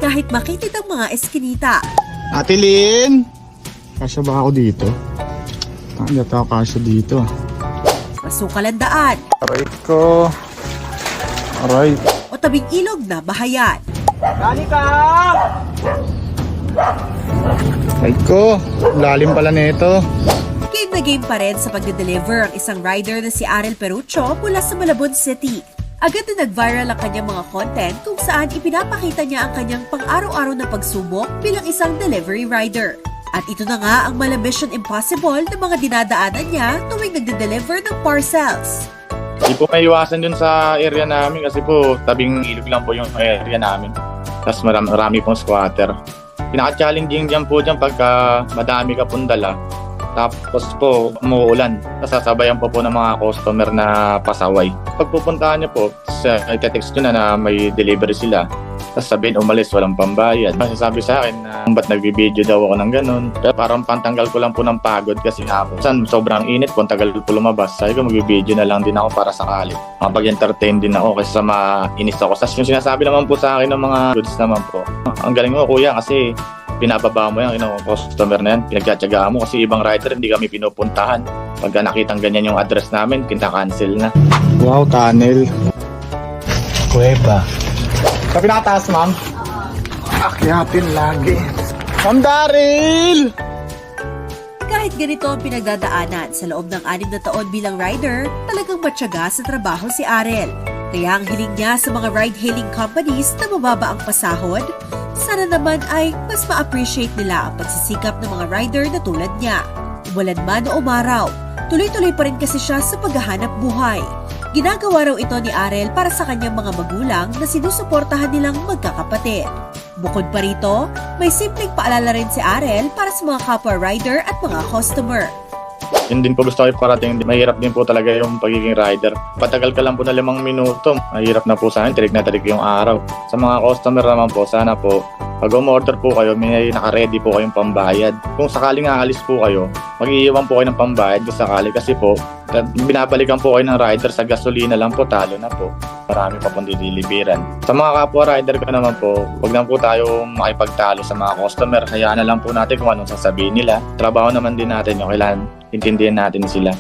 kahit makitid ang mga eskinita. Ate Lynn! Kasya ba ako dito? Hindi ako kasya dito. Masukal ang daan Aray ko. Aray. o tabing ilog na bahayan. Dali ka! Aray ko. Lalim pala nito. Game na game pa rin sa pagde-deliver ang isang rider na si Arel Perucho mula sa Malabon City. Agad na nag-viral ang kanyang mga content kung saan ipinapakita niya ang kanyang pang-araw-araw na pagsubok bilang isang delivery rider. At ito na nga ang mala Mission Impossible na mga dinadaanan niya tuwing nagde-deliver ng parcels. Hindi po may iwasan dun sa area namin kasi po tabing ilog lang po yung area namin. Tapos marami pong squatter. Pinaka-challenging dyan po dyan pagka madami ka pong dala. Tapos po umuulan. Sasabayan po ng mga customer na pasaway. Pag pupuntahan niyo po, itetext nyo na may delivery sila. Tapos sabihin umalis, walang pambayad. Sasabi sa akin na ba't nagbibideo daw ako ng ganun. Pero parang pantanggal ko lang po ng pagod kasi nga po. Sobrang init po, tagal po lumabas. Sabi ko magbibideo na lang din ako para sakali. Makapag-entertain din ako kasi sa mainis ako. Tapos yung sinasabi naman po sa akin ng mga goods naman po. Ang galing mo kuya kasi pinababa mo yan, customer na yan, pinagtsatsagaan mo kasi ibang rider hindi kami pinupuntahan. Pagka nakitang ganyan yung address namin, kinta-cancel na. Wow, tunnel. Kuweba. Sa pinakataas, ma'am? Akyatin lagi. Ma'am Daryl! Kahit ganito ang pinagdadaanan sa loob ng 6 na taon bilang rider, talagang matyaga sa trabaho si Arel. Kaya ang hiling niya sa mga ride-hailing companies na mababa ang pasahod, sana naman ay mas ma-appreciate nila ang pagsisikap ng mga rider na tulad niya. Umulan man o umaraw, tuloy-tuloy pa rin kasi siya sa paghahanap buhay. Ginagawa raw ito ni Arel para sa kanyang mga magulang na sinusuportahan nilang magkakapatid. Bukod pa rito, may simpleng paalala rin si Arel para sa mga kapwa rider at mga customer. Yun din po gusto ko iparating. Mahirap din po talaga yung pagiging rider. Patagal ka lang po na 5 minuto. Mahirap na po sa akin. Tirik na tirik yung araw. Sa mga customer naman po, sana po, pag umorder po kayo, may naka-ready po kayong pambayad. Kung sakaling aalis po kayo, mag-iiwan po kayo ng pambayad kung sakali. Kasi po, binabalikan po kayo ng rider sa gasolina lang po, talo na po. Marami pa pong didiliberan. Sa mga kapwa rider ko naman po, wag lang po tayo makipagtalo sa mga customer. Hayaan na lang po natin kung anong sasabihin nila. Trabaho naman din natin yung kailangan intindihan natin sila.